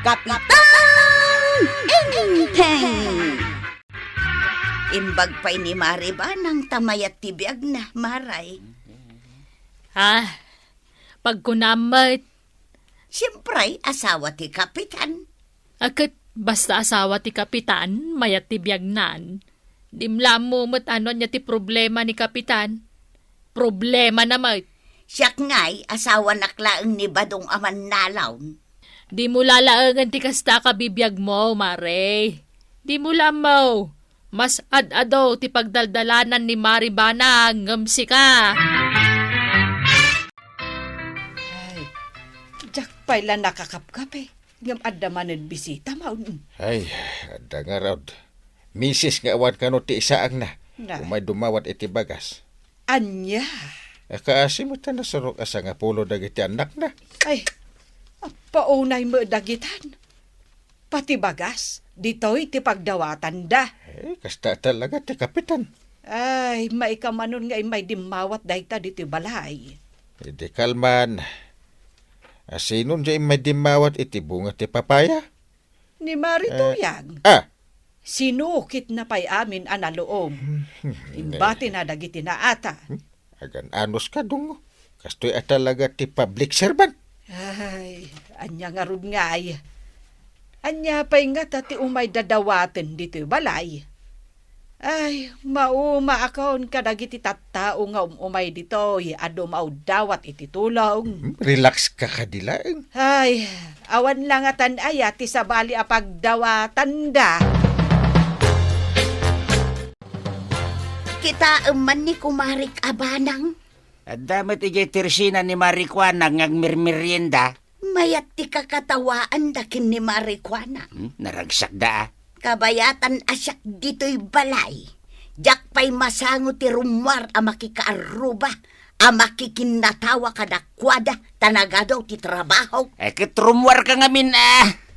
Kapitan Inteng! Imbag pa'y ni Mari ba ng tamayat tibiyag na, Maray? Pag kunamit, Siyempre, asawa ti Kapitan. akit basta asawa ti kapitan, mayat ti biyagnan. Dimlam mo ano niya ti problema ni kapitan. Problema na mat. Siyak nga'y asawa naklaang ni Badong Aman Nalaw. Di mo lalaangan ti kasta kabibiyag mo, Mare. Di mo lamaw. Mas ad-ado ti pagdaldalanan ni Maribana, ngamsi ka. Ay, jak pala nakakapkap eh. Ngam adamanan bisita maun. Ay, ada nga raw. Misis nga awan ka no ti isaang na. Na. Umay dumawat iti bagas. Anya. Kaasi mo ta nasurok asa nga pulo dagiti anak na. Ay, paunay mo dagitan. Pati bagas, dito'y ti pagdawatan da. Kasta talaga ti kapitan. Ay, maikamanon nga may dimawat dahita dito balay. Hindi kalman. Asinon di may dimawat iti bunga ti papaya? Ni Marito yang. Sinukit na pa'y amin analoom. Imbati na dagiti na ata. Agan anos ka dungo. Kastoy talaga ti public servant. Ay, anya nga rod nga ay. Anya pa'y nga tati umay dadawaten dito balay. Ay, mauma akon kadagiti tattao nga umay dito. Ado mau dawat iti tulong. Relax ka kadilaeng. Ay, awan lang atan ay ti sabali apagdawatan da. Kita man ni Kumarik Abanang. At damat ijay tirsina ni Marikwana ng mirmirienda. Mayat ti kakatawaan dakin ni Marikwana. Naragsak da. Kabayatan asyak dito'y balay. Jak pa'y masango ti rumwar a makikaaruba, a makikinatawa kadakwada, tanagadaw ti trabaho. Kitrumwar ka ngamin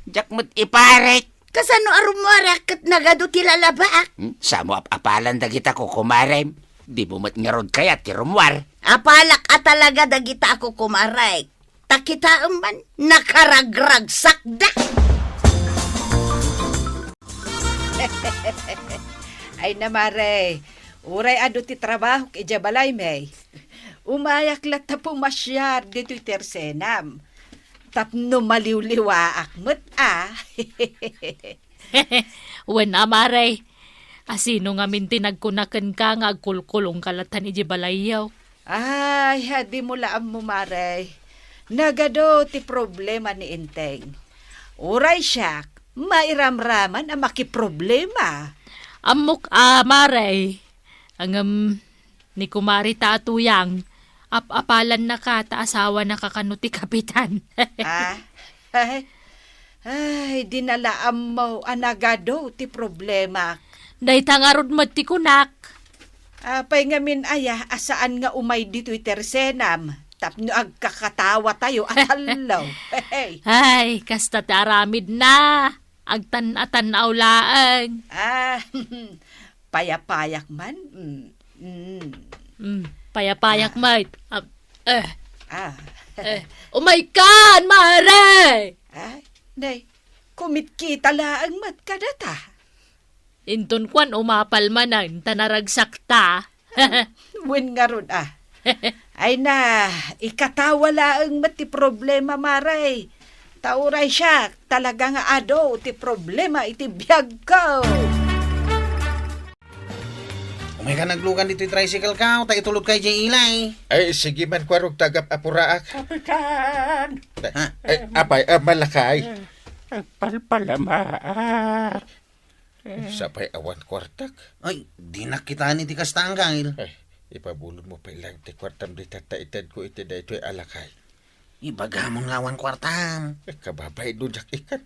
Jak mo't iparet. Kasano a rumwar akat nagado ti lalabak? Samo apalan dagita ko kumarem. Di mo mat nga rod kaya ti rumwar. Apalak a talaga dagita ako kumaray. Takita man, nakaragragsak da. Ay namare, uray ado ti trabaho kay balay may. Umayak lat ta pumasyar dito tersenam. Tapno maliwliwa akmet Wen Mare. Asino nga minti nagkunakan ka nga agkulkulong kalatan iji balayaw. Ay, hadi mo laam mo mare. Nagado ti problema ni Inteng. Uray siya, mairamraman ang makiproblema. Amok Mare. Ang ni Kumari Tatuyang. Apalan na ka, asawa na kakanuti kapitan. Ay, dinalaam mo anagado ti problema. Day tangarod mo ti kunak. Pay ngamin aya, asaan nga umay dito tersenam. Tapno agkakatawa tayo at halaw. Hey. Ay, kasta ti aramid na. Agtan-atan aulaang. Payapayak man. Payapayak mait. Umay ka, Mare! Nay, kumit kita laang mat kadata. Inton kwan umapal manan, tanaragsak ta. Win nga ron Ay na, ikatawa laang mat ti problema maray. Tauray siya, talaga nga ado ti problema iti biyag ko. Umay ka naglugan dito yung tricycle ka, tayo tulog kay Jay Ilay. Ay, sige man kwarog tagap apuraak. Kapitan! Apay, malakay. Palpalama. Sapay awan kwartak. Ay, di nakita ni ti kastanggal. Ay, ipabulod mo pa ilang ti kwartam di tataitad ko iti da ito'y alakay. Ibagamon lawan kwartam. Kababay doon jak ikan.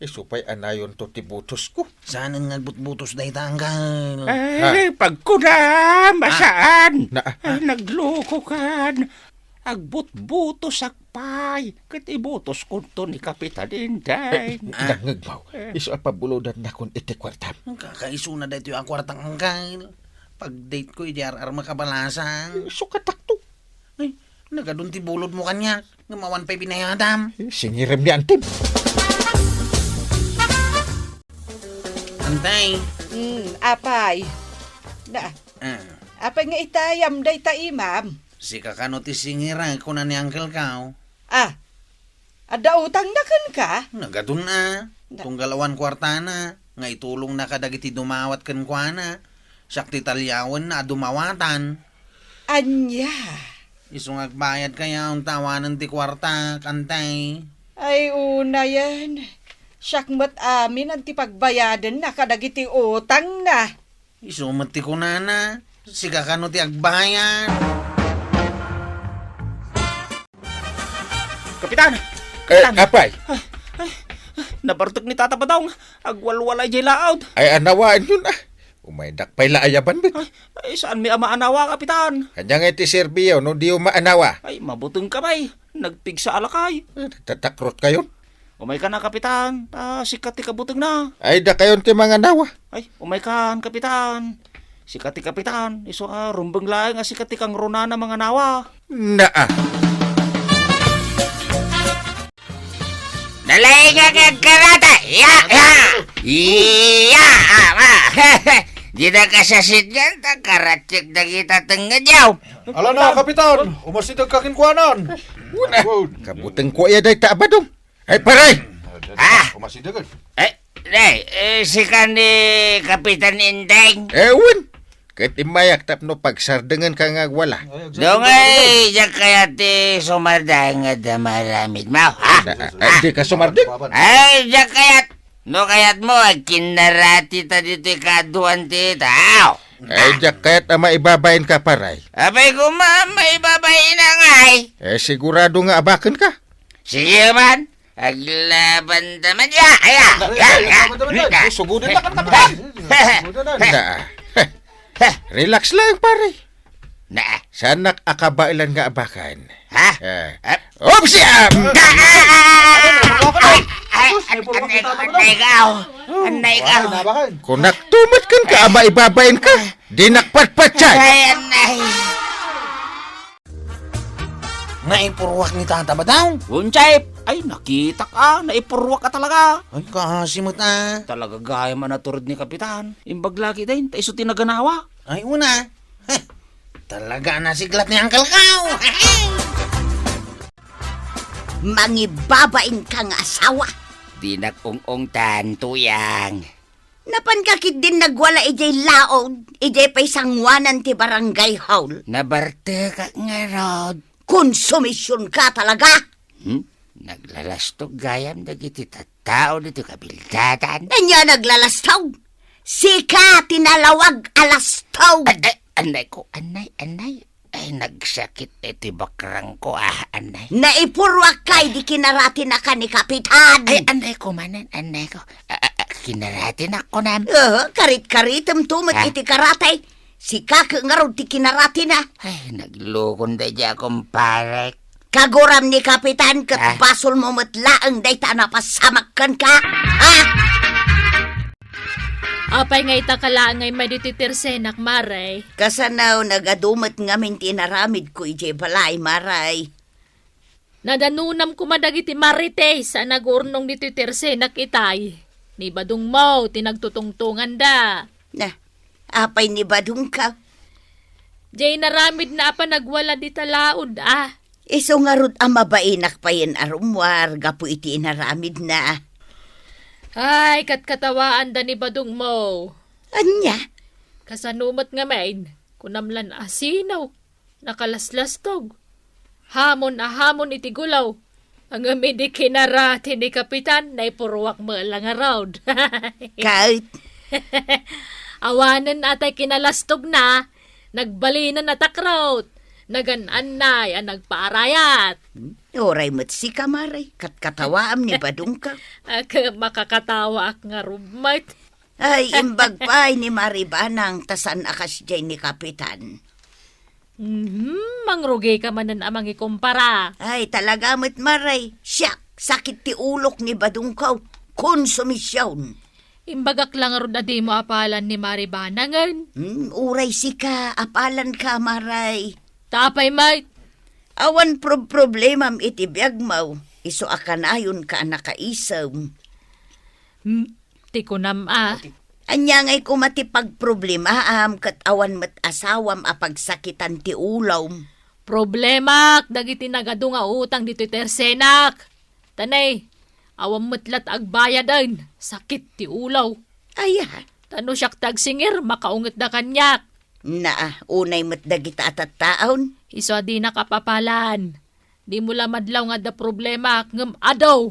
Supay anayon to ti butos ko. Saan nga butbutos na itanggal? Ay, pagkuna, masaan? Ay, nagloko kan. Agbut-butos akpay. Kat ibutos ko to ni Kapitan Inday. Nangagbaw. Iso apabulodan na kon iti kwartam. Kakaiso na dito yung kwartang anggal. Pag-date ko, i-DRR makabalasang. Sukatak to. Ay, nagadun ti bulod mo kanya. Ngamawan pa'y binayadam. Singiram ni Antib. antay. Apay. Na, Ah, apay nga itayam day ta imam. si kakano ti singira ko na ni Uncle Kao. Ada utang na kan ka? Nagadun na. Tunggalawan kwarta na. Nga itulong na kadagiti dumawat kan kwa na. Sakti talyawan na dumawatan. Anya. Isong agbayad kaya ang tawanan ti kwarta, kantay. Ay una yan. Syakmat amin ang tipagbayadan na kadagiti utang na. Isumat ti kunana. Si kakano ti agbayan. Kapitan! Apay? Nabartok ni Tata Badong. Agwalwalay jay laod. Ay anawaan yun Umaydak pa'y laayaban ba? Ay, saan may amaanawa, Kapitan? Kanyang iti serbiyaw no di maanawa. Ay, mabutong kamay. Nagpig sa alakay. Tatakrot kayon. Umay ka na, Kapitan. Sikat ti kabutong na. Ay da kayon ti mga nawa. Ay, umay ka, Kapitan. Sikat ti Kapitan. Iso rumbang lang nga sikat ti kang runa na mga nawa. Naa. Nalay nga karata! Iya! Di na kasasit yan, karatsik na kita tenggadyaw. Ala na, Kapitan. Umasidag kakinkwanan. Una. Kabuteng ko iya day taabadong. Ay, paray! Umasidagan. Si ni Kapitan Indeng. Ewan. Kat imayak tapno pagsardengan ka nga wala. Dongay, diyan kaya ti sumardang nga damaramid mo, ha? Di ka sumardeng. Ay, diyan kaya no kayat mo, kinarati ta dito kaduan ti tao. Ay, diyak kaya't maibabayin ka, paray. Abay ko may babae na ngay. Sigurado nga abakan ka. Sige man, aglaban naman ya. Sugudin na ka, relax lang, pare. Na, Sanak akabailan nga abakan. ha? Opsiam! Anay ka. Kung naktumat kan ka, maibabayin ka. Di nakpatpatsay. Ay, anay. Naipurwak ni Tata Badong. Uncay, ay nakita ka. Naipurwak ka talaga. Ay, kasimot na. Talaga gaya man naturod ni Kapitan. Imbag lagi din, ta iso tinaganawa. Ay, una. Talaga nasiglat ni Uncle Kao. Mangibabain kang asawa. Di nag-ung-ung tan, tuyang. Napankakit din nagwala ijay laod, ijay pa'y sangwanan ti barangay hall. Nabarte ka nga rod. Konsumisyon ka talaga. Naglalastog gayam dagiti tattao dito kabildatan. Kanya naglalastaw. Sika tinalawag alastaw. Anay ko, anay. Ay, nagsakit iti bakrang ko, anay. Naipurwak kay di kinarati na ka ni Kapitan. Ay, anay ko manan, anay ko. Kinaratin ako nam. Karit-karitem tumat iti karatay. Si kaka nga ron ti kinarati na. Ay, naglukon da dya kumparek. Kaguram ni Kapitan kat basol mo matlaang day ta napasamakkan ka. Ha? Apay nga itakala ngay medititirsenak, maray. Kasanaw nagadumat ngamin tinaramid ko ije balay, maray. Nadanunam ko madagiti marite sa nagurnong dititirsenak itay. Ni badung mo, tinagtutungtungan da. Na, apay ni badung ka. Jay naramid na apa nagwala di talaod, Iso nga rod ang mabainak pa yan arumwar, gapu iti inaramid na. Ay, katkatawaan da ni badung mo. Anya? Kasanumat nga main, kunamlan asinaw, nakalaslastog. Hamon iti gulaw. Ang amidi kinarati ni Kapitan, naipurwak mo lang around. Kahit Awanan atay kinalastog na, nagbalinan na takraut, nagananay ang nagpaarayat. oray mo't si kamaray, katkatawaam ni badung ka. Makakatawa ak nga roommate. Ay, imbag pa ni Maribanang tasan akas jay ni Kapitan. Mangrugi ka manan amang ikumpara. Ay, talaga mo't maray. Siyak, sakit ti ulok ni badung ka. Konsumisyon. Imbagak lang ron na di mo apalan ni Maribanangan. Uray si ka, apalan ka maray. Tapay mate. Awan problemam iti biyag mo. Iso akanayon ka nakaisaw. Ti ko nam Anya ngay kumatipag problema kat awan met asawam apagsakitan ti ulaw. Problema, dagiti nagado nga utang dito'y tersenak. Tanay, awam matlat agbayadan, sakit ti ulaw. Aya, Tano siyak tagsingir, makaunget na kanyak. naa, unay met dagita atat taon. Iso di nakapapalan. Di mo lamadlaw nga da problema, ngem adaw.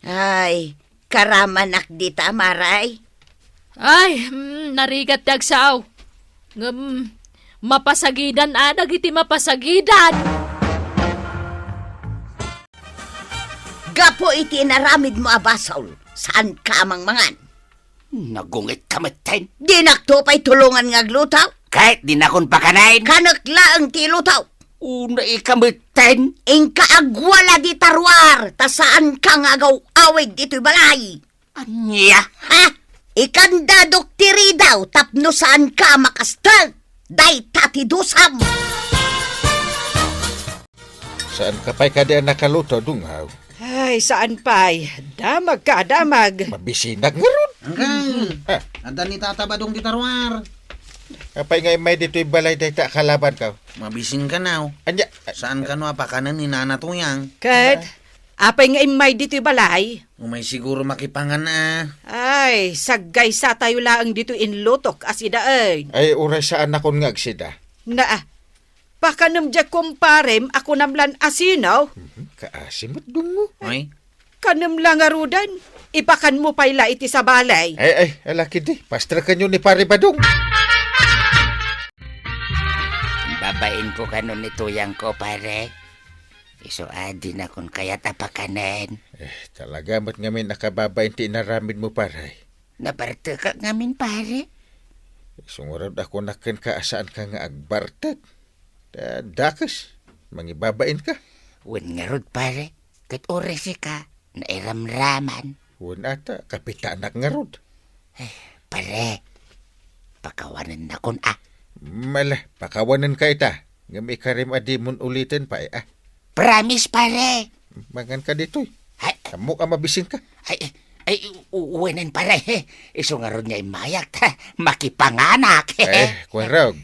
Ay, karamanak dita, maray. Ay, narigat dagsaw. Ngem, mapasagidan adag iti mapasagidan. Gapo iti naramid mo abasaw. Saan ka amang mangan? Nagungit kameten. Di naktupay tulungan nga glutaw. Kahit di na kon pakanain. Kanakla ang tilutaw. Una ikameten. Ingka agwala di tarwar. Ta saan ka nga agaw awig dito'y balay. Anya? Ha? Ikanda doktiri daw. Tapno saan ka makastag. Day tatidusam. Saan ka pa'y kada nakaluto, dungaw? Ay, saan pa'y? Damag ka, damag. Mabisinag nga ron. Angkay, Ha? anda ni Tata Badong di tarwar. Kapay nga may dito'y balay day ta kalaban ka. Mabisin ka now. Anya, Saan ka no apakanan ni Nana Tuyang? Kat, apay nga imay dito'y balay. Umay siguro makipangan na. Ay, saggay sa tayo laang dito inlutok as idaan. ay uray saan akon nga agsida. Na, pakanam dya kumparem ako namlan asinaw. Kaasimot dungo. Ay, Kanam lang arudan. Ipakan mo payla iti sa balay. Ay, alaki di. Pastra kanyo ni Pare Badong. Babain ko kanon ni Tuyang ko, pare. Iso adi na kon kaya tapakanen. Talaga mo't ngamin nakababayin ti naramid mo, Paray. Naparte ka ngamin, pare. Sungurad ako nakin ka asaan ka nga agbartag. Dakas, mangibabain ka. Wen nga rod, pare. Kat oresi ka. Nairamraman. Huwag ata, kapitanak nga rod. Pare, pakawanan na kon Mala, pakawanan ka ita. Nga may karim adimon ulitin pa Promise, pare. Mangan ka dito'y. Ay, Kamu ka mabisin ka. uwenan, pare. Iso nga rod niya imayak. Makipanganak. Kuwan rog.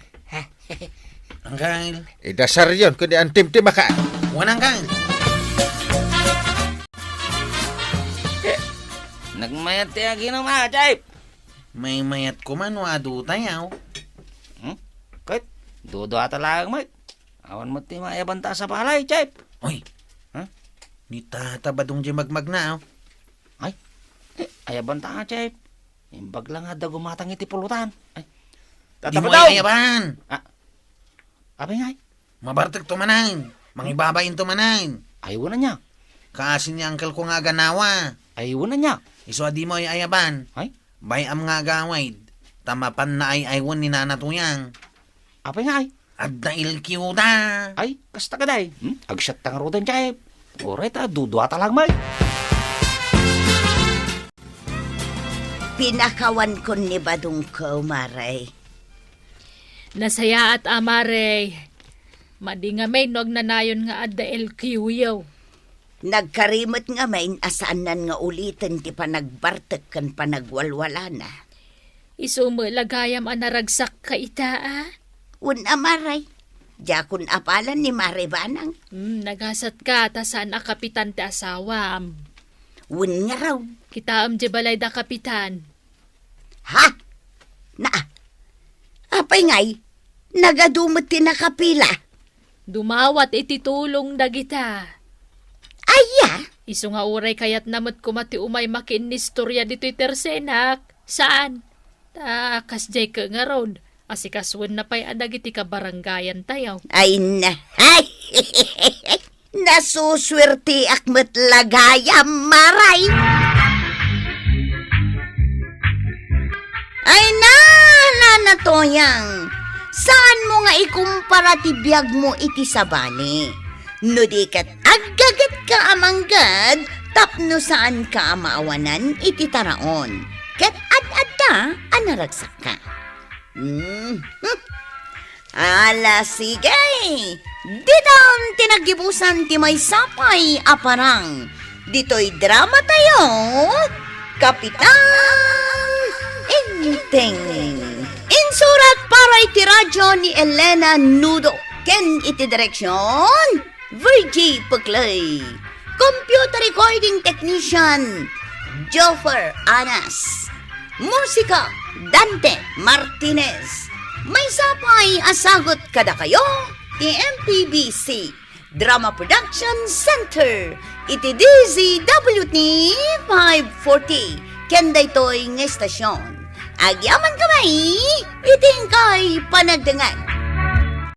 angkay. Idasar yun, kundi ang tim-tim maka. Wan angkay. Nagmayat tiya ginama, Jayp. May mayat ko man wadu tayaw. Kahit, dudo ata lang, mate. Awan mo ti maibanta sa balay, Jayp. Oy, Ha? ni Tata Badong di magmag na. Ay, ayabanta nga, Jayp. Imbag lang nga gumatang iti pulutan. Ay, Di mo tatapat daw. ayaban. Abi nga, Mabartag tumanain. Mangibabain tumanain. ayaw na niya. Kaasin niya angkel ko nga ganawa. Ayaw na niya. Iso di mo ay ayaban. Ay, Bayam nga gawaid. Tamapan na ay aywan ni Nana Tuyang. abi nga, Adda ilkiw da. ay, kasta ka day. Agsyat tang rodan, Jayp. Oret, dudo ata lang, mate. Pinakawan ko ni Badong ko, maray. Nasaya at amare. Madi nga may nanayon nga adda LQ yaw. Nagkarimot nga main asaanan nga ulitin ti panagbartek kan panagwalwala na. Isumo lagayam anaragsak ka ita. Un amaray, jakun apalan ni Maribanang. Nagasat ka ta saan a kapitan ti asawam. Un nga raw. Kita am balay da kapitan. Ha? Na? Apay ngay, nagadumot ti nakapila. Dumawat iti tulong dagita. Aya, Isu nga uray kayat namot kumati umay makinistorya dito'y tersenak. Saan? Kasjay ka nga road. Asikaswan na pa'y adag iti kabaranggayan tayaw. ay na. Ay, nasuswerte akmet lagayam, maray. Ay na, nanatoyang. Saan mo nga ikumpara ti biyag mo iti sabani? No di kat aggagat ka amanggad, tapno saan ka maawanan iti taraon. Kat ad-adda, anaragsak ka. Ala, sige. Dito'y tinagibusan ti may sapay aparang. Dito'y drama tayo. Kapitan Ting. Insurat para iti radyo ni Elena Nudo. Ken iti direksyon, Virgie Puglay. Computer recording technician, Joffer Anas. Musika, Dante Martinez. May sapay asagot kada kayo, ti MPBC Drama Production Center, iti DZWT 540, ken daytoy nga estasyon. Agyaman kamay, iting kay panagdangan.